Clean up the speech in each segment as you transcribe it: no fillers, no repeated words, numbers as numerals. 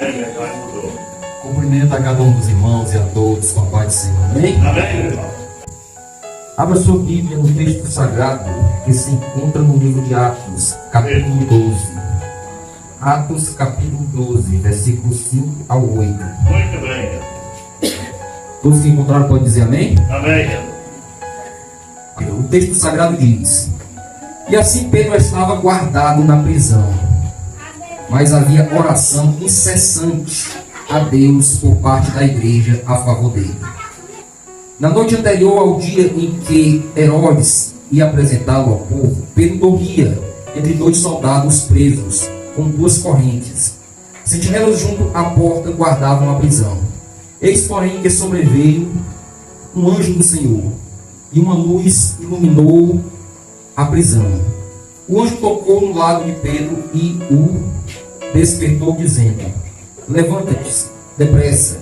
É verdade, mudou. Cumprimento a cada um dos irmãos e a todos com a paz do Senhor. Amém? Amém, irmão. Abra sua Bíblia no texto sagrado que se encontra no livro de Atos, capítulo 12. Atos, capítulo 12, versículos 5 ao 8. Muito bem. Todos que encontraram podem dizer amém? Amém. O texto sagrado diz: E assim Pedro estava guardado na prisão, mas havia oração incessante a Deus por parte da igreja a favor dele. Na noite anterior ao dia em que Herodes ia apresentá-lo ao povo, Pedro dormia entre dois soldados presos com duas correntes. Sentinelas junto à porta guardavam a prisão. Eis, porém, que sobreveio um anjo do Senhor, e uma luz iluminou a prisão. O anjo tocou no lado de Pedro e o despertou, dizendo: Levanta-te depressa.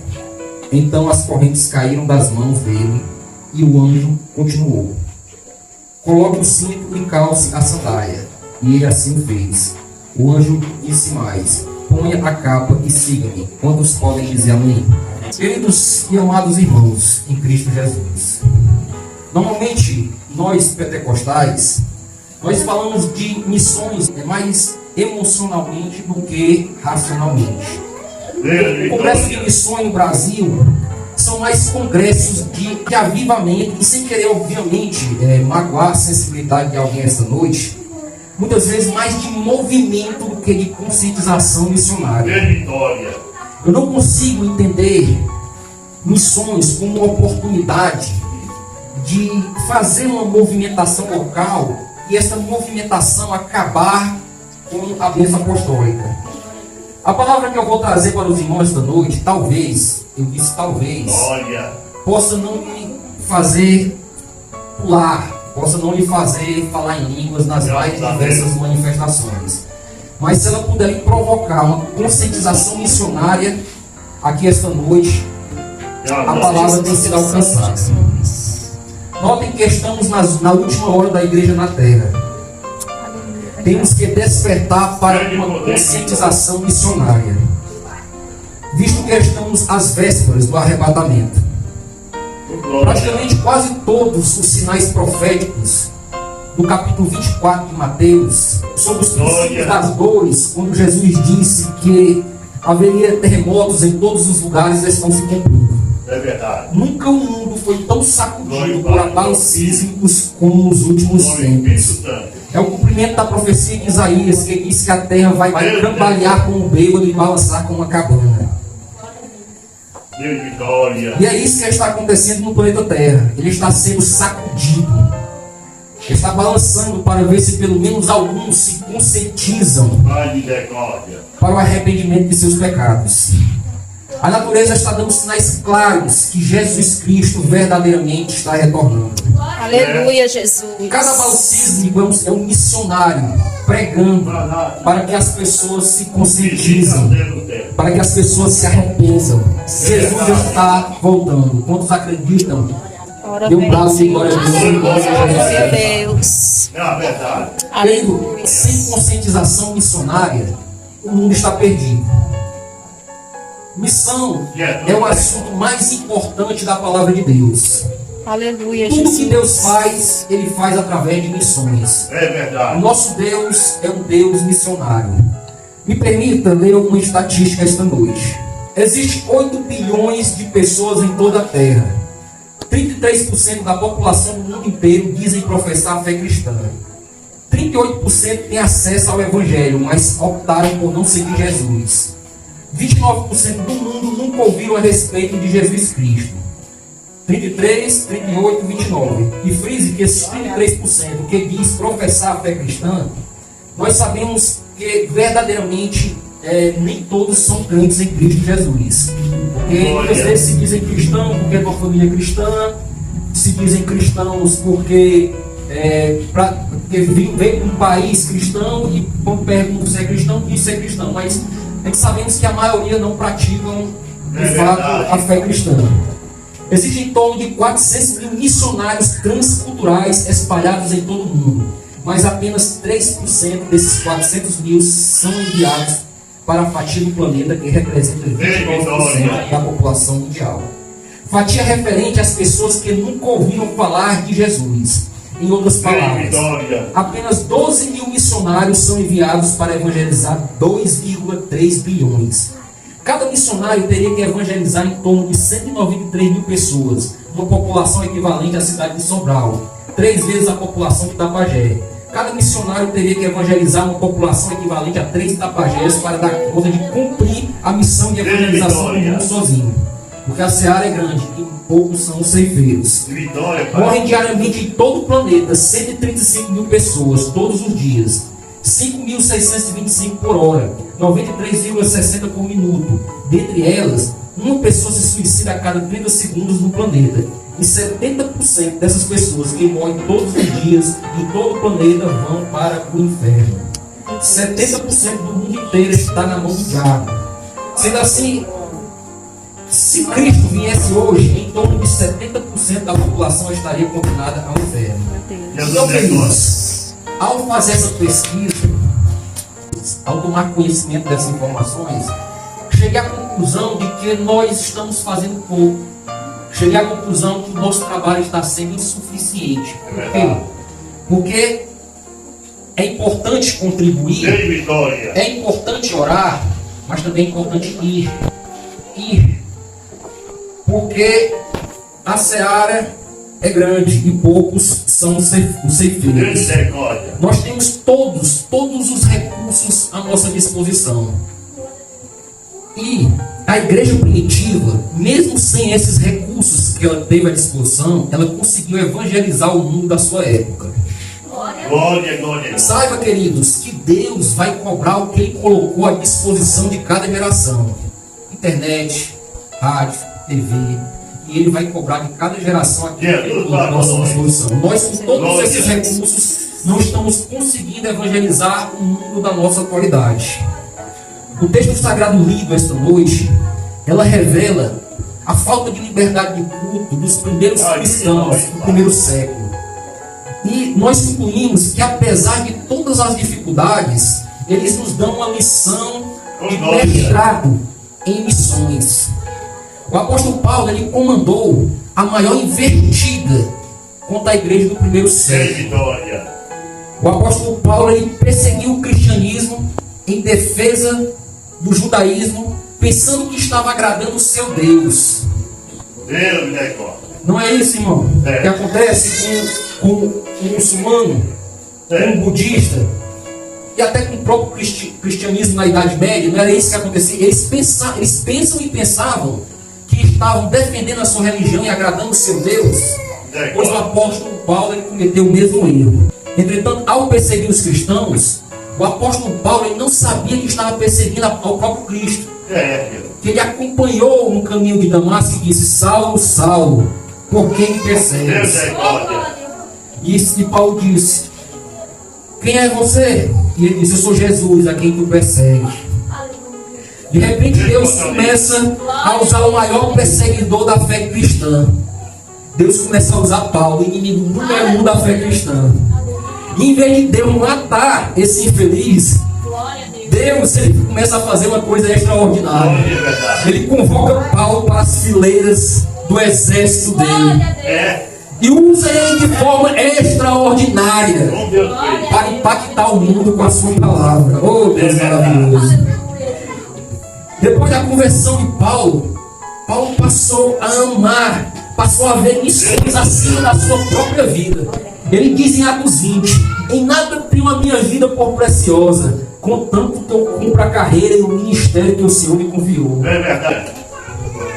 Então as correntes caíram das mãos dele, e o anjo continuou: Coloque o cinto e calce a sandália. E ele assim o fez. O anjo disse mais: Ponha a capa e siga-me. Quantos podem dizer amém? Queridos e amados irmãos em Cristo Jesus, normalmente nós pentecostais, nós falamos de missões mais emocionalmente do que racionalmente. O congresso de missões no Brasil são mais congressos de avivamento, e sem querer, obviamente, magoar a sensibilidade de alguém essa noite, muitas vezes mais de movimento do que de conscientização missionária. Vitória. Eu não consigo entender missões como uma oportunidade de fazer uma movimentação local e essa movimentação acabar com a bênção apostólica. A palavra que eu vou trazer para os irmãos esta noite, talvez, eu disse talvez, possa não lhe fazer pular, possa não lhe fazer falar em línguas nas mais diversas manifestações. Mas se ela puder lhe provocar uma conscientização missionária aqui esta noite, a palavra tem sido alcançada. Notem que estamos na última hora da igreja na terra. Temos que despertar para uma conscientização missionária, visto que estamos às vésperas do arrebatamento. Praticamente quase todos os sinais proféticos do capítulo 24 de Mateus, sobre os princípios das dores, quando Jesus disse que haveria terremotos em todos os lugares, estão se cumprindo. É verdade. Nunca o mundo foi tão sacudido por abalos sísmicos como nos últimos tempos. É o cumprimento da profecia de Isaías, que diz que a terra vai cambalear como um bêbado e balançar como uma cabana. E é isso que está acontecendo no planeta Terra. Ele está sendo sacudido. Ele está balançando para ver se pelo menos alguns se conscientizam para o arrependimento de seus pecados. A natureza está dando sinais claros que Jesus Cristo verdadeiramente está retornando. Aleluia, Jesus. Cada abalo sísmico é um missionário pregando para que as pessoas se conscientizem, para que as pessoas se arrependam. Jesus está voltando. Quantos acreditam? Dê um braço de glória a Deus. Glória a Deus. É a verdade. Aleluia. Sem conscientização missionária, o mundo está perdido. Missão é o assunto mais importante da palavra de Deus. Aleluia, Tudo Jesus. que Deus faz, Ele faz através de missões. É verdade. O nosso Deus é um Deus missionário. Me permita ler alguma estatística esta noite. Existem 8 bilhões de pessoas em toda a Terra. 33% da população do mundo inteiro dizem professar a fé cristã. 38% têm acesso ao Evangelho, mas optaram por não seguir Jesus. 29% do mundo nunca ouviram a respeito de Jesus Cristo. 33, 38, 29. E frise que esses 33% que diz professar a fé cristã, nós sabemos que verdadeiramente nem todos são crentes em Cristo Jesus. Porque muitas vezes se dizem cristão porque é de uma família cristã, se dizem cristãos porque vem de um país cristão, e quando perguntam se é cristão, diz ser cristão, mas sabemos que a maioria não praticam de fato a fé cristã. Existem em torno de 400 mil missionários transculturais espalhados em todo o mundo, mas apenas 3% desses 400 mil são enviados para a fatia do planeta que representa 29% da população mundial. Fatia referente às pessoas que nunca ouviram falar de Jesus. Em outras palavras, apenas 12 mil missionários são enviados para evangelizar 2,3 bilhões. Cada missionário teria que evangelizar em torno de 193 mil pessoas, uma população equivalente à cidade de Sobral, 3 vezes a população de Itapajé. Cada missionário teria que evangelizar uma população equivalente a 3 Itapajés para dar conta de cumprir a missão de evangelização do mundo sozinho. Porque a seara é grande e poucos são os ceifeiros. Morrem diariamente em todo o planeta 135 mil pessoas todos os dias. 5.625 por hora, 93,60 por minuto. Dentre elas, uma pessoa se suicida a cada 30 segundos no planeta. E 70% dessas pessoas que morrem todos os dias em todo o planeta vão para o inferno. 70% do mundo inteiro está na mão do diabo. Sendo assim, se Cristo viesse hoje, em torno de 70% da população estaria condenada ao inferno. Então, queridos, ao fazer essa pesquisa, ao tomar conhecimento dessas informações, cheguei à conclusão de que nós estamos fazendo pouco. Cheguei à conclusão que o nosso trabalho está sendo insuficiente. Por quê? Porque é importante contribuir, é importante orar, mas também é importante ir. Porque a seara é grande e poucos são os ceifeiros. Nós temos todos os recursos à nossa disposição. E a igreja primitiva, mesmo sem esses recursos que ela teve à disposição, ela conseguiu evangelizar o mundo da sua época. Glória. Saiba, queridos, que Deus vai cobrar o que Ele colocou à disposição de cada geração. Internet, rádio, TV, e Ele vai cobrar de cada geração aquilo que Ele colocou à nossa disposição. Nós, com todos esses recursos, não estamos conseguindo evangelizar o mundo da nossa atualidade. O texto sagrado lido esta noite, ela revela a falta de liberdade de culto dos primeiros cristãos do primeiro século. E nós concluímos que, apesar de todas as dificuldades, eles nos dão uma lição de mestrado em missões. O apóstolo Paulo, ele comandou a maior investida contra a igreja do primeiro século. O apóstolo Paulo, ele perseguiu o cristianismo em defesa do judaísmo, pensando que estava agradando o seu Deus. Não é isso, irmão? Que acontece com um muçulmano, com um budista, e até com o próprio cristianismo na Idade Média. Não era isso que acontecia. Eles pensam e pensavam que estavam defendendo a sua religião e agradando o seu Deus, pois o apóstolo Paulo, ele cometeu o mesmo erro. Entretanto, ao perseguir os cristãos, o apóstolo Paulo, ele não sabia que estava perseguindo ao próprio Cristo. Que ele acompanhou no caminho de Damasco e disse: Saulo, Saulo, por que me persegues? E Paulo disse: quem é você? E ele disse: eu sou Jesus, a quem tu persegues. De repente Deus começa a usar o maior perseguidor da fé cristã. Deus começa a usar Paulo, inimigo número 1 da fé cristã. E em vez de Deus matar esse infeliz, Deus, ele começa a fazer uma coisa extraordinária. Ele convoca Paulo para as fileiras do exército dele. E usa ele de forma extraordinária para impactar o mundo com a sua palavra. Oh, Deus maravilhoso. Depois da conversão de Paulo, Paulo passou a amar, passou a ver missões acima da sua própria vida. Ele diz em Atos 20: em nada tenho a minha vida por preciosa, contanto que eu cumpra a carreira e o ministério que o Senhor me confiou. É verdade.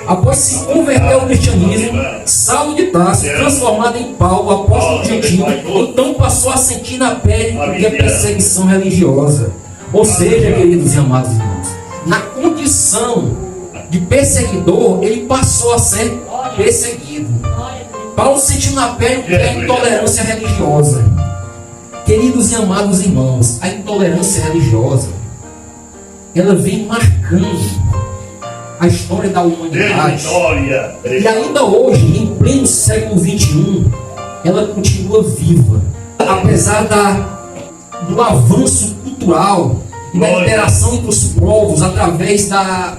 Após se converter ao cristianismo, Saulo de Tarso, transformado em Paulo, o apóstolo gentil, então passou a sentir na pele o que é perseguição religiosa. Ou seja, queridos e amados irmãos, na condição de perseguidor, ele passou a ser perseguido. Paulo sentiu na pele o que é a intolerância religiosa. Queridos e amados irmãos, a intolerância religiosa, ela vem marcando a história da humanidade. E ainda hoje, em pleno século XXI, ela continua viva. Apesar do avanço cultural e da interação entre os povos através da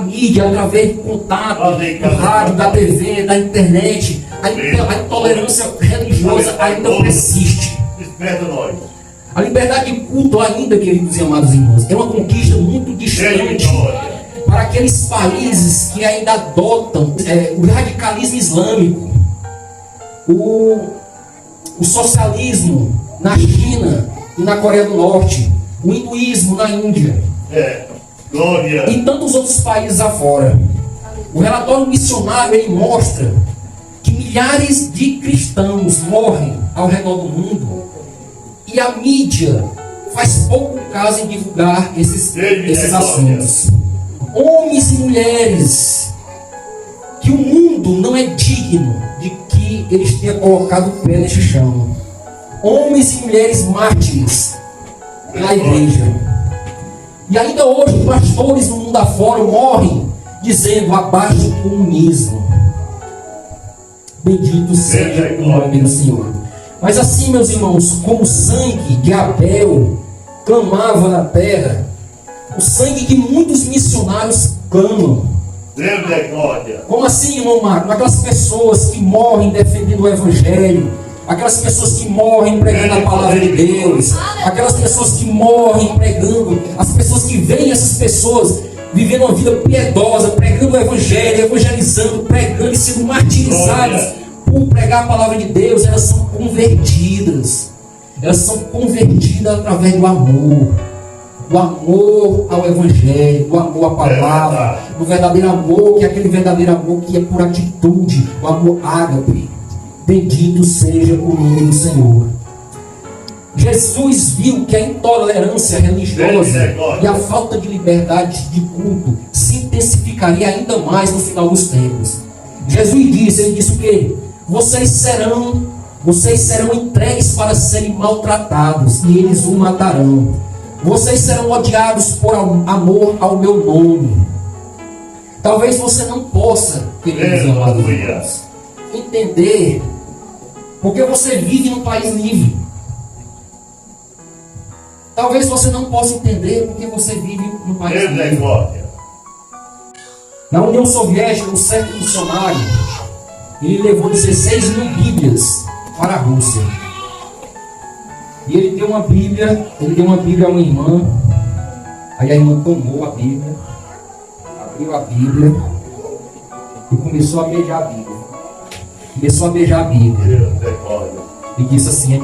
mídia, através do contato, do rádio, da TV, da internet, a intolerância religiosa ainda persiste. Desperta nós. A liberdade de culto ainda, queridos e amados irmãos, é uma conquista muito distante para aqueles países que ainda adotam o radicalismo islâmico, o socialismo na China e na Coreia do Norte, o hinduísmo na Índia. Glória. E tantos outros países afora. O relatório missionário ele mostra que milhares de cristãos morrem ao redor do mundo e a mídia faz pouco caso em divulgar esses assuntos. Homens e mulheres que o mundo não é digno de que eles tenham colocado o pé neste chão. Homens e mulheres mártires na igreja. E ainda hoje, pastores no mundo afora morrem dizendo abaixo do comunismo. Bendito seja o nome do Senhor. Mas assim, meus irmãos, como o sangue de Abel clamava na terra, o sangue de muitos missionários clamam. Deus é glória. Como assim, irmão Marco? Aquelas pessoas que morrem defendendo o Evangelho, aquelas pessoas que morrem pregando a palavra de Deus, aquelas pessoas que morrem pregando, as pessoas que veem essas pessoas vivendo uma vida piedosa, pregando o Evangelho, evangelizando, pregando e sendo martirizadas por pregar a palavra de Deus, elas são convertidas. Elas são convertidas através do amor ao Evangelho, do amor à palavra, do verdadeiro amor, que é aquele verdadeiro amor que é por atitude, o amor ágape. Bendito seja o nome do Senhor. Jesus viu que a intolerância religiosa e a falta de liberdade de culto se intensificaria ainda mais no final dos tempos. Jesus disse, ele disse o quê? Vocês serão entregues para serem maltratados e eles o matarão. Vocês serão odiados por amor ao meu nome. Talvez você não possa, queridos amados irmãos, entender porque você vive num país livre. Talvez você não possa entender porque você vive num país livre. Na União Soviética, um certo missionário, ele levou 16 mil Bíblias para a Rússia. E ele deu uma Bíblia a uma irmã. Aí a irmã tomou a Bíblia, abriu a Bíblia e começou a beijar a Bíblia. Começou a beijar a Bíblia. E disse assim, é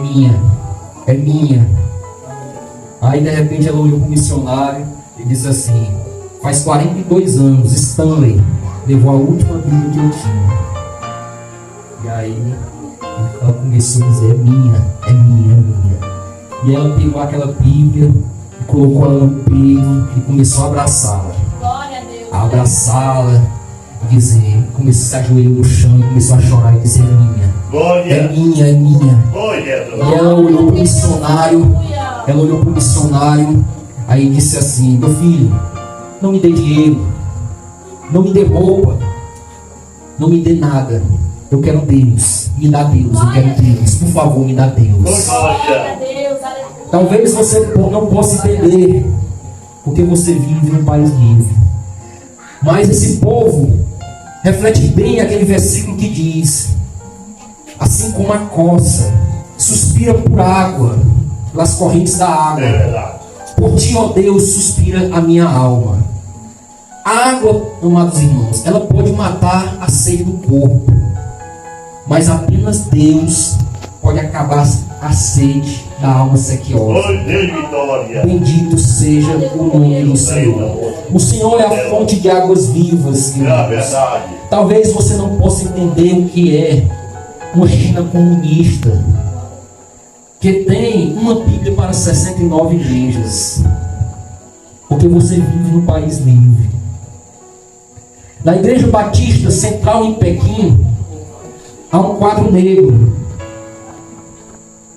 minha. Aí de repente ela olhou para o missionário e disse assim, faz 42 anos, Stanley levou a última Bíblia que eu tinha. E aí ela começou a dizer, é minha. E ela pegou aquela Bíblia e colocou ela no peito e começou a abraçá-la. Abraçá-la e dizer, começou a se ajoelhar no chão e começou a chorar e dizer, é minha. E ela olhou para o missionário, aí disse assim, meu filho, não me dê dinheiro, não me dê roupa, não me dê nada. Eu quero Deus, me dá Deus, eu quero Deus, por favor, me dá Deus. Talvez você não possa entender, porque você vive num país livre. Mas esse povo reflete bem aquele versículo que diz, assim como a coça suspira por água, pelas correntes da água, por ti, ó Deus, suspira a minha alma. A água, amados irmãos, ela pode matar a sede do corpo, mas apenas Deus pode acabar a sede da alma sequiosa. Bendito seja o nome do Senhor. O Senhor é a fonte de águas vivas, irmãos. Talvez você não possa entender o que é uma China comunista, que tem uma Bíblia para 69 igrejas, porque você vive num país livre. Na Igreja Batista Central em Pequim há um quadro negro,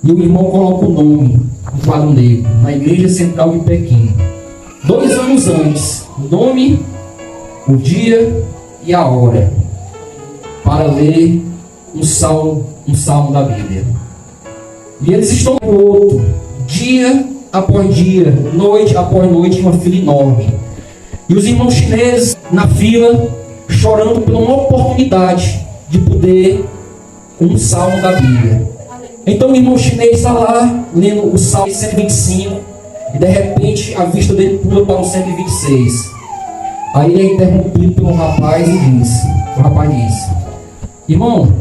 e o irmão coloca o nome do quadro negro, na Igreja Central de Pequim. 2 anos antes, o nome, o dia e a hora, para ler um salmo da Bíblia. E eles estão no outro dia após dia, noite após noite, uma fila enorme. E os irmãos chineses na fila, chorando por uma oportunidade de poder um salmo da Bíblia. Então o irmão chinês está lá, lendo o salmo 125, e de repente a vista dele pula para o 126. Aí ele é interrompido por um rapaz e diz, irmão,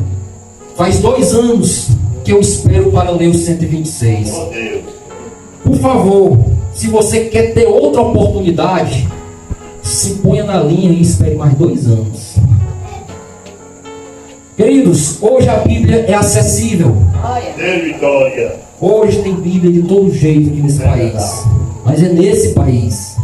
faz 2 anos que eu espero para ler o 126. Oh, Deus. Por favor, se você quer ter outra oportunidade, se ponha na linha e espere mais 2 anos. Queridos, hoje a Bíblia é acessível. Deus, vitória. Hoje tem Bíblia de todo jeito aqui nesse país. Mas é nesse país.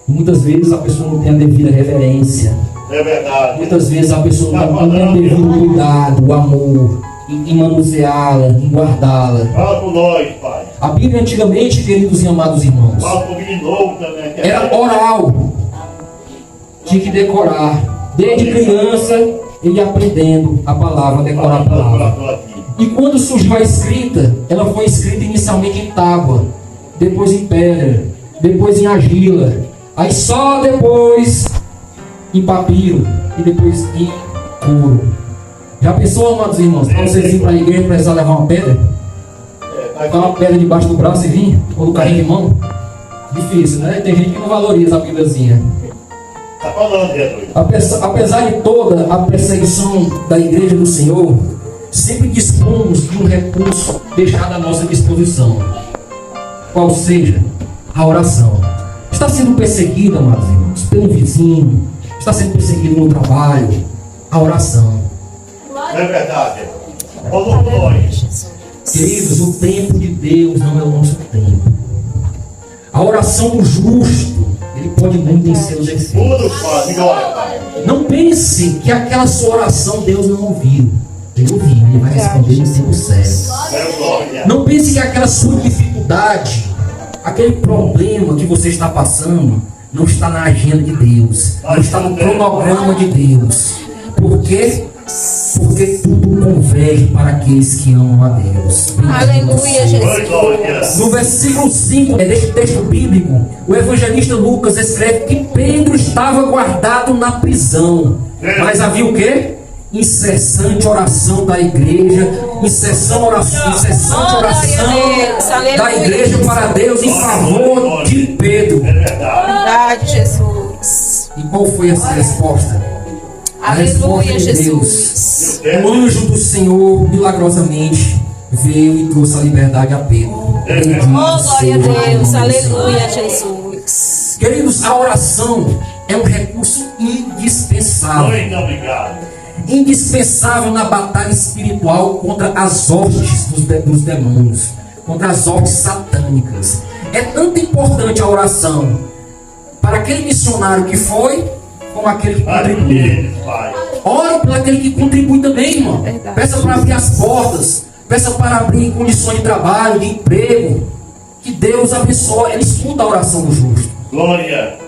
E muitas vezes a pessoa não tem a devida reverência. É verdade. Muitas vezes a pessoa não tem o devido cuidado, o amor, em manuseá-la, em guardá-la. Fala com nós, Pai. A Bíblia antigamente, queridos e amados irmãos, Fala comigo de novo também. que era oral. Tinha que decorar. Desde criança, ele aprendendo a palavra, decorar a palavra. E quando surgiu a escrita, ela foi escrita inicialmente em tábua, depois em pedra, depois em argila, aí só depois em papiro e depois em couro. Já pensou, amados irmãos, para vocês irem para a igreja precisar levar uma pedra? Colocar uma pedra debaixo do braço e vir? Ou no carrinho de mão? Difícil, né? Tem gente que não valoriza a Bíbliazinha. Está falando, Jesus. Apesar de toda a perseguição da igreja do Senhor, sempre dispomos de um recurso deixado à nossa disposição, qual seja a oração. Está sendo perseguido, amados irmãos, pelo vizinho, está sendo perseguido no trabalho, a oração. É verdade. Falou com nós. Queridos, o tempo de Deus não é o nosso tempo. A oração do justo, ele pode muito em seus defeitos. Tudo, Pai. Glória, Pai. Não pense que aquela sua oração Deus não ouviu. Ele ouviu, ele vai responder no tempo certo. É glória. Não pense que aquela sua dificuldade, aquele problema que você está passando, não está na agenda de Deus, não está no cronograma de Deus. Por quê? Porque tudo converge para aqueles que amam a Deus. Aleluia, Oi, Jesus. glória. No versículo 5 deste texto bíblico, o evangelista Lucas escreve que Pedro estava guardado na prisão. Mas havia o quê? Incessante oração da igreja, incessante oração da igreja para Deus em favor de Pedro. É verdade. Verdade, Jesus. E qual foi essa resposta? A resposta Aleluia, de Jesus. O anjo do Senhor milagrosamente veio e trouxe a liberdade a Pedro. Bendito Oh, glória a seja o nome Deus. do Aleluia, Jesus. Queridos, a oração é um recurso indispensável. Muito obrigado. Indispensável na batalha espiritual contra as hostes dos demônios, contra as hostes satânicas. É tanto importante a oração para aquele missionário que foi, como aquele que contribui. Aleluia, Pai. Ore por aquele que contribui também, irmão. Verdade. Peça para abrir as portas, peça para abrir condições de trabalho, de emprego. Que Deus abençoe. Ele escuta a oração do justo. Glória.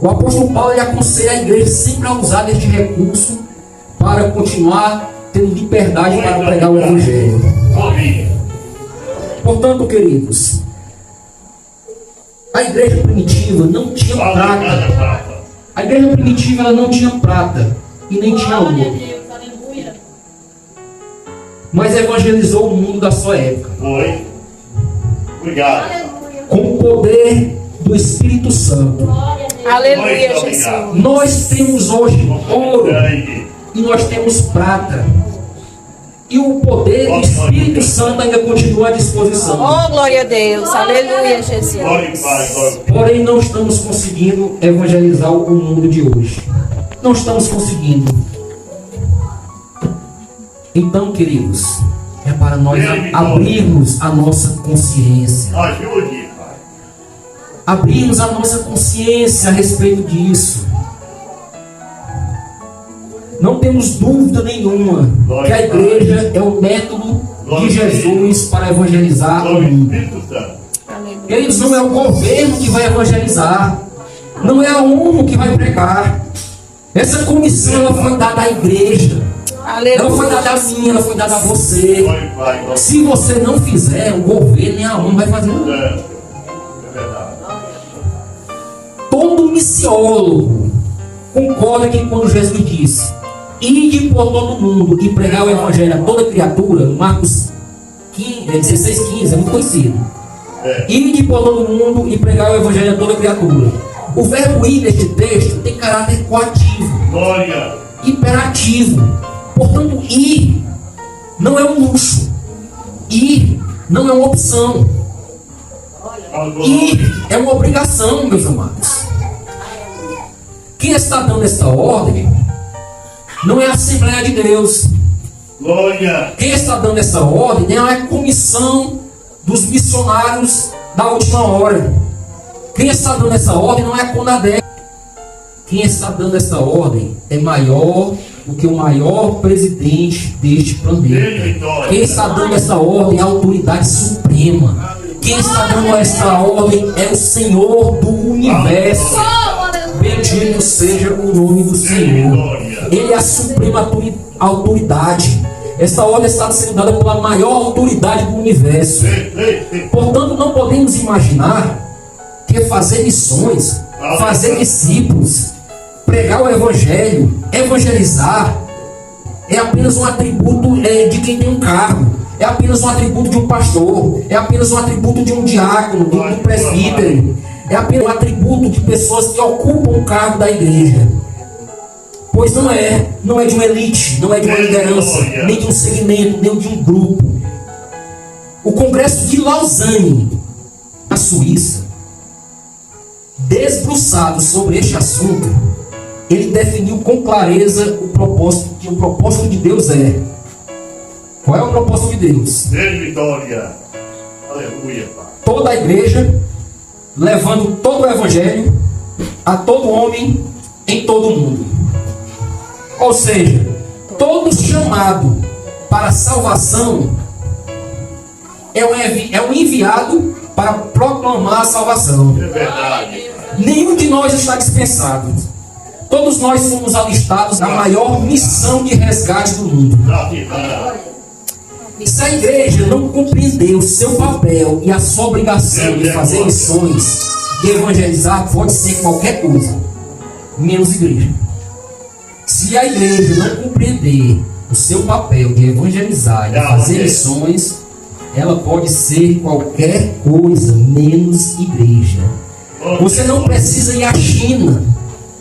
O apóstolo Paulo ele aconselha a igreja sempre a usar deste recurso para continuar tendo liberdade para pregar o evangelho. Glória. Portanto, queridos, a igreja primitiva não tinha Fala em prata. cada prata. A igreja primitiva ela não tinha prata e nem tinha ouro, mas evangelizou o mundo da sua época Foi. Obrigado. com o poder do Espírito Santo. Aleluia, Muito Jesus. obrigado. Nós temos hoje ouro Grande. e nós temos prata. E o poder do Espírito Santo ainda continua à disposição. Oh, glória a Deus. Aleluia, Jesus. Glória, Pai. Glória. Porém, não estamos conseguindo evangelizar o mundo de hoje. Não estamos conseguindo. Então, queridos, é para nós abrirmos a nossa consciência. Ajude, Pai. Abrirmos a nossa consciência a respeito disso. Não temos dúvida nenhuma que a igreja é o método de Jesus para evangelizar o Glória, mundo. Espírito Santo. Aleluia. Queridos, não é o governo que vai evangelizar, não é a ONU que vai pregar. Essa comissão ela foi dada à igreja. Ela foi dada a mim, ela foi dada a você. Oi, Pai, nós Se você não fizer, o governo nem a ONU vai fazer nada. é verdade. Todo missiólogo concorda que quando Jesus disse: ide por todo mundo e pregar o evangelho a toda criatura, Marcos 16:15, é muito conhecido. Ide por todo mundo e pregar o evangelho a toda criatura. O verbo ir neste texto tem caráter coativo, Glória. imperativo. Portanto, ir não é um luxo. Ir não é uma opção. Ir é uma obrigação, meus amados. Quem está dando esta ordem não é a Assembleia de Deus. Glória. Quem está dando essa ordem é a comissão dos missionários da última hora. Quem está dando essa ordem não é a CONADEP. Quem está dando essa ordem é maior do que o maior presidente deste planeta. Quem está dando essa ordem é a autoridade suprema. Quem está dando essa ordem é o Senhor do universo. Bendito seja o nome do Senhor. Ele é a suprema autoridade. Essa ordem está sendo dada pela maior autoridade do universo. Portanto, não podemos imaginar que fazer missões, fazer discípulos, pregar o evangelho, evangelizar, é apenas um atributo de quem tem um cargo, é apenas um atributo de um pastor, é apenas um atributo de um diácono, de um presbítero, é apenas um atributo de pessoas que ocupam o cargo da igreja. Pois não é de uma elite, não é de uma liderança, nem de um segmento, nem de um grupo. O Congresso de Lausanne, na Suíça, debruçado sobre este assunto, ele definiu com clareza o propósito de Deus é. Qual é o propósito de Deus? Vitória. Aleluia, Pai. Toda a igreja, levando todo o evangelho a todo homem em todo o mundo. Ou seja, todo chamado para a salvação é um enviado para proclamar a salvação. É verdade. Nenhum de nós está dispensado. Todos nós fomos alistados na maior missão de resgate do mundo. Se a igreja não compreender o seu papel e a sua obrigação de fazer missões, de evangelizar, pode ser qualquer coisa, menos igreja. Se a igreja não compreender o seu papel de evangelizar e de fazer missões, ela pode ser qualquer coisa, menos igreja. Você não precisa ir à China,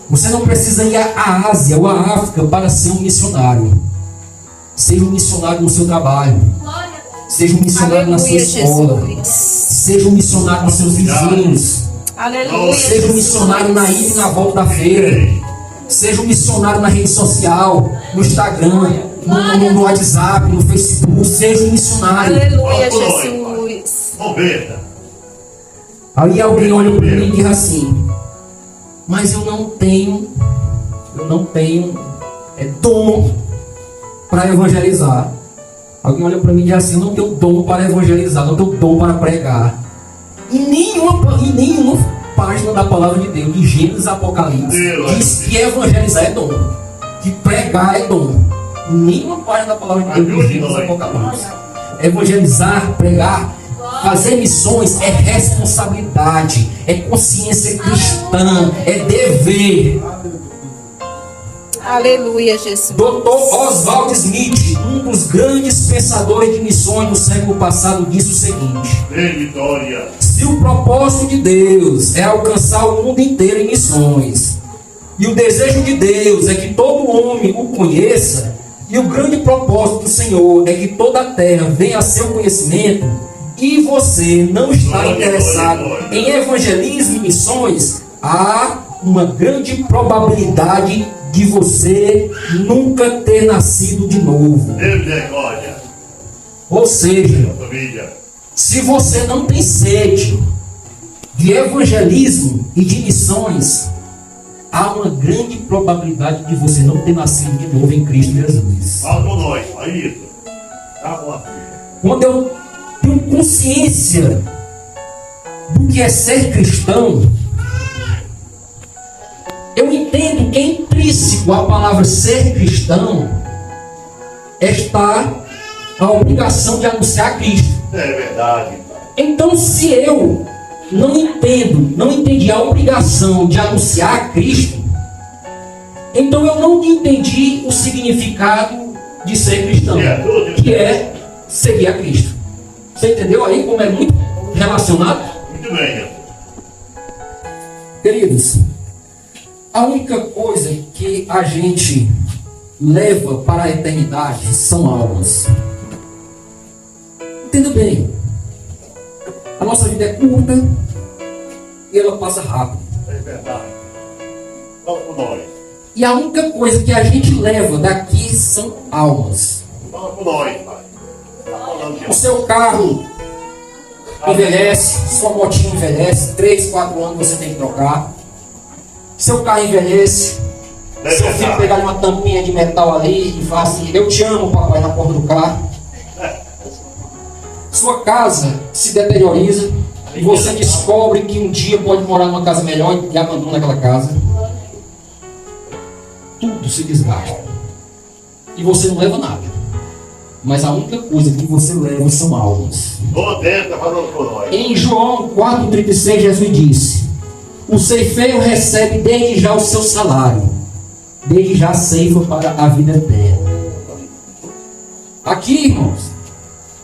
você não precisa ir à Ásia ou à África para ser um missionário. Seja um missionário no seu trabalho, seja um missionário na sua escola, seja um missionário nos seus vizinhos, seja um missionário na ida e na volta da feira, seja um missionário na rede social, no Instagram, no WhatsApp, no Facebook, seja um missionário. Aleluia, Jesus. Aí alguém olha para mim e diz assim: mas eu não tenho dom para evangelizar. Alguém olha para mim e diz assim: eu não tenho dom para evangelizar, não tenho dom para pregar. E nenhuma página da palavra de Deus, de Gênesis a Apocalipse, diz que evangelizar é dom, que pregar é dom. Nenhuma página da palavra de Deus, de Gênesis a Apocalipse. Evangelizar, pregar, fazer missões é responsabilidade, é consciência cristã, é dever. Aleluia, Jesus. Dr. Oswald Smith, um dos grandes pensadores de missões do século passado, disse o seguinte: se o propósito de Deus é alcançar o mundo inteiro em missões, e o desejo de Deus é que todo homem o conheça, e o grande propósito do Senhor é que toda a terra venha a seu conhecimento, e você não está interessado em evangelismo e missões, há uma grande probabilidade de você nunca ter nascido de novo. Ou seja, se você não tem sede de evangelismo e de missões, há uma grande probabilidade de você não ter nascido de novo em Cristo Jesus. Quando eu tenho consciência do que é ser cristão, eu entendo que é intrínseco a palavra ser cristão está a obrigação de anunciar Cristo. É verdade. Então, se eu não entendi a obrigação de anunciar Cristo, então eu não entendi o significado de ser cristão, que é seguir a Cristo. Você entendeu aí como é muito relacionado? Muito bem. Queridos, a única coisa que a gente leva para a eternidade são almas. Entenda bem, a nossa vida é curta e ela passa rápido. É verdade. Fala com nós. E a única coisa que a gente leva daqui são almas. Fala com nós, pai. Tá falando O de seu carro envelhece, sua motinha envelhece, 3, 4 anos você tem que trocar. Seu carro envelhece, seu filho pegar uma tampinha de metal ali e falar assim: eu te amo, papai, na porta do carro. Sua casa se deterioriza e você descobre que um dia pode morar numa casa melhor e abandona aquela casa. Tudo se desgasta. E você não leva nada. Mas a única coisa que você leva são almas. Tô dentro, tá falando com nós. Em João 4,36, Jesus disse: o ceifeiro recebe desde já o seu salário, desde já ceifa para a vida eterna. Aqui, irmãos,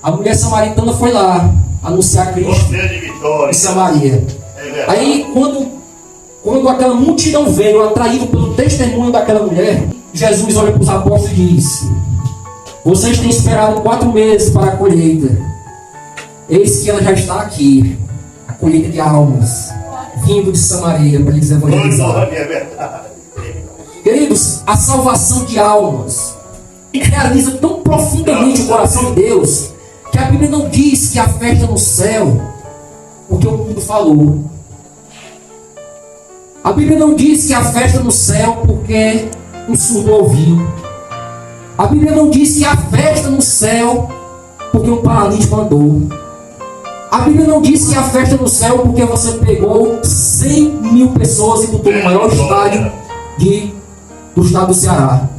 a mulher samaritana foi lá anunciar Cristo Você de vitória. em Samaria. É verdade. Aí, quando aquela multidão veio, atraído pelo testemunho daquela mulher, Jesus olha para os apóstolos e diz: vocês têm esperado 4 meses para a colheita. Eis que ela já está aqui, a colheita de almas, vindo de Samaria para lhes evangelizar. É verdade. Queridos, a salvação de almas realiza tão profundamente o coração de Deus que a Bíblia não diz que a festa no céu, porque o mundo falou. A Bíblia não diz que a festa no céu porque um surdo ouviu. A Bíblia não diz que a festa no céu porque um paralítico andou. A Bíblia não diz que a festa no céu porque você pegou 100.000 pessoas e botou no maior estádio do estado do Ceará.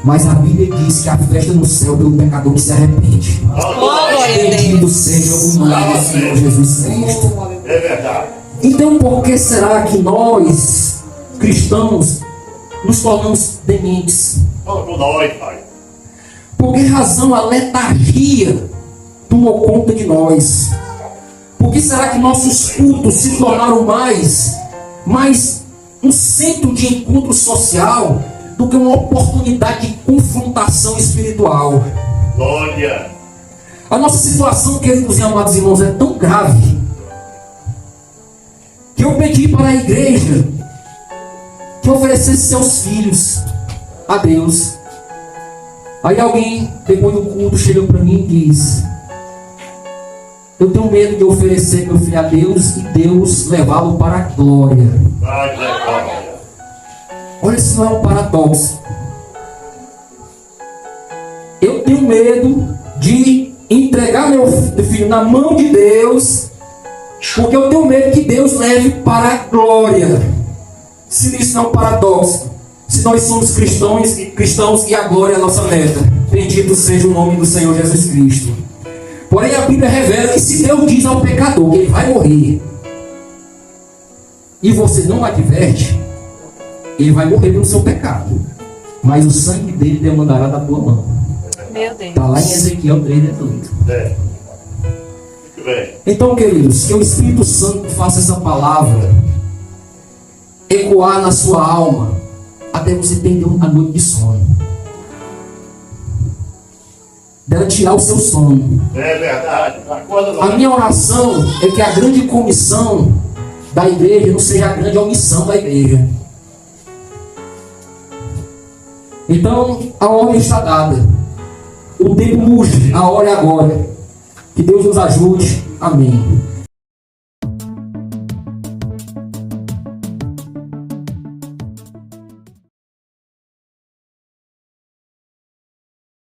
Mas a Bíblia diz que a festa no céu pelo pecador que se arrepende. Glória a Bendito Deus. seja o nome do Senhor Jesus Cristo. É verdade. Então, por que será que nós, cristãos, nos tornamos dementes? Fala com nós, pai. Por que razão a letargia tomou conta de nós? Por que será que nossos cultos se tornaram mais um centro de encontro social do que uma oportunidade de confrontação espiritual? Glória. A nossa situação, queridos e amados irmãos, é tão grave que eu pedi para a igreja que oferecesse seus filhos a Deus. Aí alguém, depois do culto, chega para mim e diz: eu tenho medo de oferecer meu filho a Deus e Deus levá-lo para a glória. Vai, glória. Olha, isso não é um paradoxo. Eu tenho medo de entregar meu filho na mão de Deus, porque eu tenho medo que Deus leve para a glória. Se isso não é um paradoxo, se nós somos cristãos e a glória é a nossa meta, bendito seja o nome do Senhor Jesus Cristo. Porém, a Bíblia revela que se Deus diz ao pecador que ele vai morrer, e você não adverte, ele vai morrer pelo seu pecado, mas o sangue dele demandará da tua mão. Meu Deus. Está lá em Ezequiel 3:18. É. Muito bem. Então, queridos, que o Espírito Santo faça essa palavra ecoar na sua alma até você ter a noite de sono, dela tirar o seu sono. É verdade. Acorda A nós. minha oração é que a grande comissão da igreja não seja a grande omissão da igreja. Então, a ordem está dada. O tempo urge, a hora é agora. Que Deus nos ajude. Amém.